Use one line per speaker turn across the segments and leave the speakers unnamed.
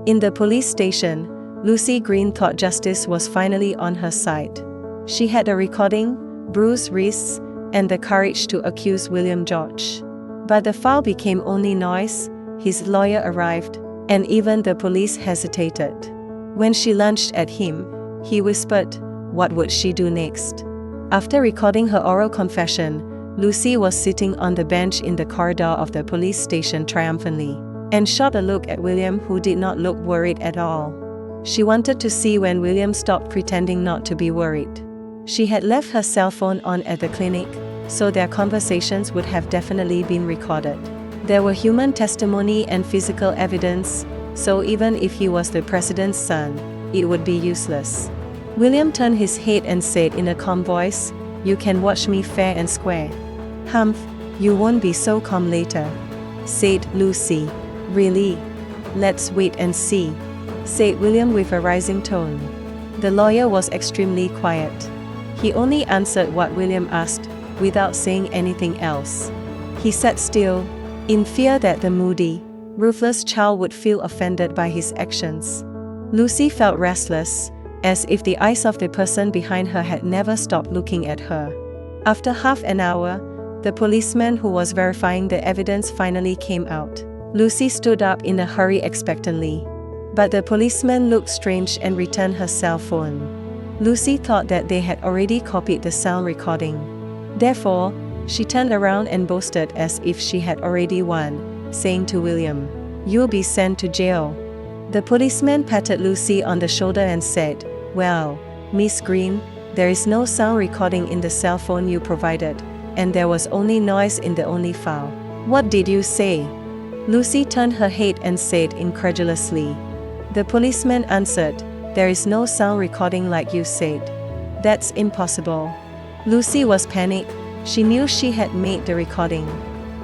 In the police station, Lucy Green thought justice was finally on her side. She had a recording, bruised wrists, and the courage to accuse William George. But the file became only noise. His lawyer arrived, and even the police hesitated. When she lunged at him, he whispered, "What would she do next?" After recording her oral confession, Lucy was sitting on the bench in the corridor of the police station triumphantly, and shot a look at William, who did not look worried at all. She wanted to see when William stopped pretending not to be worried. She had left her cell phone on at the clinic, so their conversations would have definitely been recorded. There were human testimony and physical evidence, so even if he was the president's son, it would be useless. William turned his head and said in a calm voice, "You can watch me fair and square." "Humph, you won't be so calm later," said Lucy. "Really? Let's wait and see," said William with a rising tone. The lawyer was extremely quiet. He only answered what William asked, without saying anything else. He sat still, in fear that the moody, ruthless child would feel offended by his actions. Lucy felt restless, as if the eyes of the person behind her had never stopped looking at her. After half an hour, the policeman who was verifying the evidence finally came out. Lucy stood up in a hurry expectantly. But the policeman looked strange and returned her cell phone. Lucy thought that they had already copied the sound recording. Therefore, she turned around and boasted as if she had already won, saying to William, "You'll be sent to jail." The policeman patted Lucy on the shoulder and said, "Well, Miss Green, there is no sound recording in the cell phone you provided, and there was only noise in the only file. What did you say?" Lucy turned her head and said incredulously. The policeman answered, "There is no sound recording like you said. That's impossible." Lucy was panicked. She knew she had made the recording.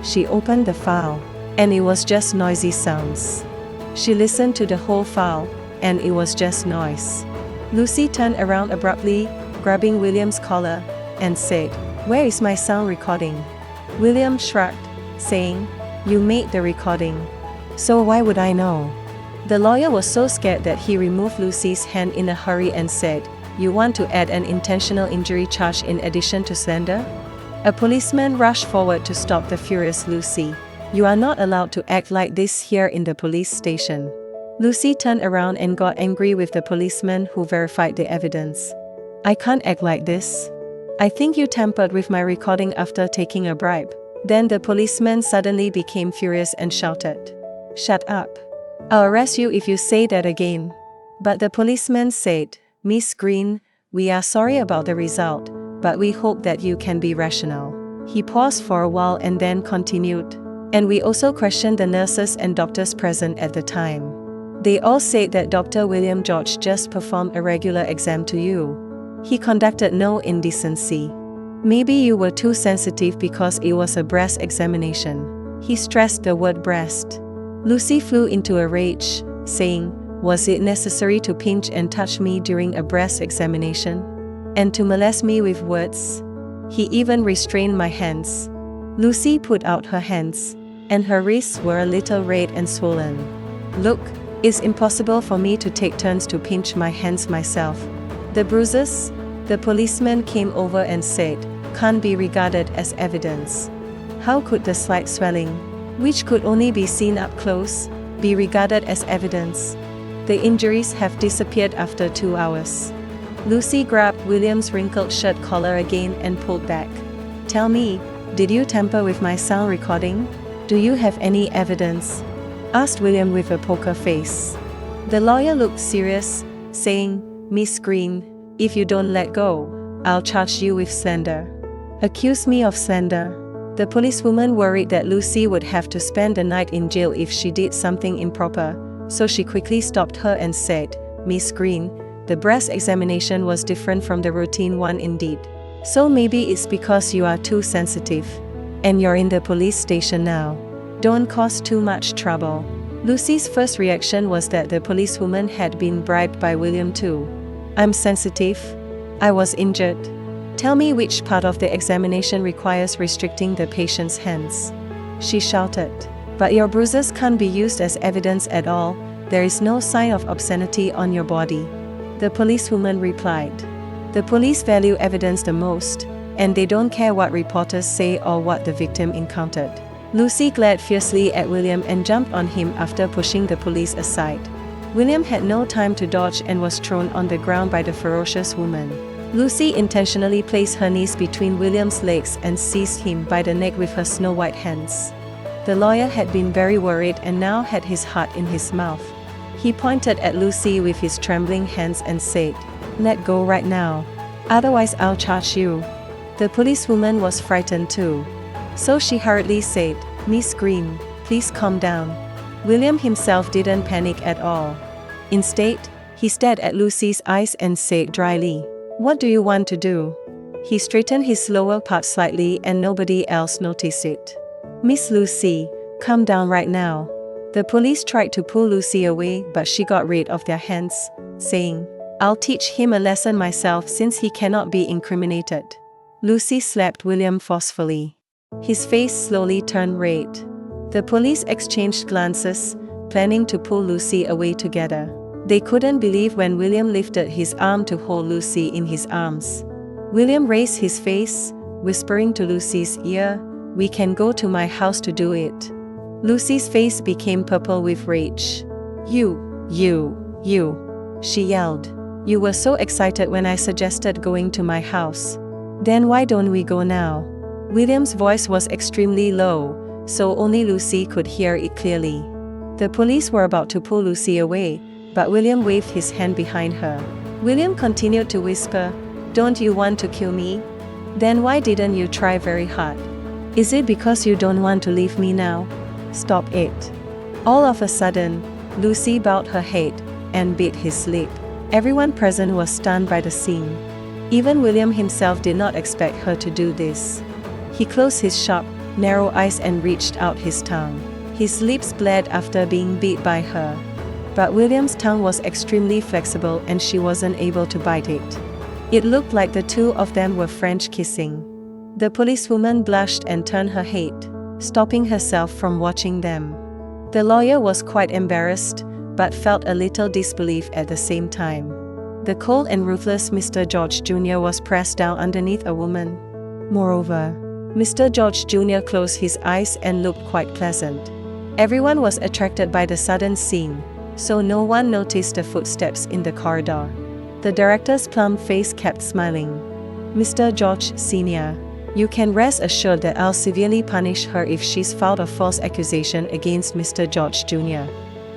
She opened the file, and it was just noisy sounds. She listened to the whole file, and it was just noise. Lucy turned around abruptly, grabbing William's collar, and said, "Where is my sound recording?" William shrugged, saying, "You made the recording. So why would I know?" The lawyer was so scared that he removed Lucy's hand in a hurry and said, "You want to add an intentional injury charge in addition to slander?" A policeman rushed forward to stop the furious Lucy. "You are not allowed to act like this here in the police station." Lucy turned around and got angry with the policeman who verified the evidence. "I can't act like this. I think you tampered with my recording after taking a bribe." Then the policeman suddenly became furious and shouted, "Shut up. I'll arrest you if you say that again." But the policeman said, "Miss Green, we are sorry about the result, but we hope that you can be rational." He paused for a while and then continued, "And we also questioned the nurses and doctors present at the time. They all said that Dr. William George just performed a regular exam to you. He conducted no indecency. Maybe you were too sensitive because it was a breast examination." He stressed the word breast. Lucy flew into a rage, saying, "Was it necessary to pinch and touch me during a breast examination? And to molest me with words? He even restrained my hands." Lucy put out her hands, and her wrists were a little red and swollen. "Look, it's impossible for me to take turns to pinch my hands myself. The bruises," the policeman came over and said, "can't be regarded as evidence. How could the slight swelling, which could only be seen up close, be regarded as evidence? The injuries have disappeared after 2 hours." Lucy grabbed William's wrinkled shirt collar again and pulled back. "Tell me, did you tamper with my sound recording? Do you have any evidence?" asked William with a poker face. The lawyer looked serious, saying, "Miss Green, if you don't let go, I'll charge you with slander." "Accuse me of slander?" The policewoman worried that Lucy would have to spend the night in jail if she did something improper, so she quickly stopped her and said, "Miss Green, the breast examination was different from the routine one indeed. So maybe it's because you are too sensitive. And you're in the police station now. Don't cause too much trouble." Lucy's first reaction was that the policewoman had been bribed by William too. "I'm sensitive. I was injured. Tell me which part of the examination requires restricting the patient's hands," she shouted. "But your bruises can't be used as evidence at all. there is no sign of obscenity on your body," the policewoman replied. The police value evidence the most, and they don't care what reporters say or what the victim encountered. Lucy glared fiercely at William and jumped on him after pushing the police aside. William had no time to dodge and was thrown on the ground by the ferocious woman. Lucy intentionally placed her knees between William's legs and seized him by the neck with her snow-white hands. The lawyer had been very worried and now had his heart in his mouth. He pointed at Lucy with his trembling hands and said, "Let go right now. Otherwise I'll charge you." The policewoman was frightened too. So she hurriedly said, "Miss Green, please calm down." William himself didn't panic at all. Instead, he stared at Lucy's eyes and said dryly, "What do you want to do?" He straightened his lower part slightly and nobody else noticed it. "Miss Lucy, calm down right now." The police tried to pull Lucy away, but she got rid of their hands, saying, "I'll teach him a lesson myself since he cannot be incriminated." Lucy slapped William forcefully. His face slowly turned red. The police exchanged glances, planning to pull Lucy away together. They couldn't believe when William lifted his arm to hold Lucy in his arms. William raised his face, whispering to Lucy's ear, "We can go to my house to do it." Lucy's face became purple with rage. You, she yelled. "You were so excited when I suggested going to my house. Then why don't we go now?" William's voice was extremely low, so only Lucy could hear it clearly. The police were about to pull Lucy away, but William waved his hand behind her. William continued to whisper, "Don't you want to kill me? Then why didn't you try very hard? Is it because you don't want to leave me now? Stop it." All of a sudden, Lucy bowed her head and bit his lip. Everyone present was stunned by the scene. Even William himself did not expect her to do this. He closed his sharp, narrow eyes and reached out his tongue. His lips bled after being beat by her. But William's tongue was extremely flexible and she wasn't able to bite it. It looked like the two of them were French kissing. The policewoman blushed and turned her head, stopping herself from watching them. The lawyer was quite embarrassed, but felt a little disbelief at the same time. The cold and ruthless Mr. George Jr. was pressed down underneath a woman. Moreover, Mr. George Jr. closed his eyes and looked quite pleasant. Everyone was attracted by the sudden scene, so no one noticed the footsteps in the corridor. The director's plump face kept smiling. "Mr. George Sr., you can rest assured that I'll severely punish her if she's filed a false accusation against Mr. George Jr.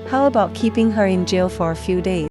How about keeping her in jail for a few days?"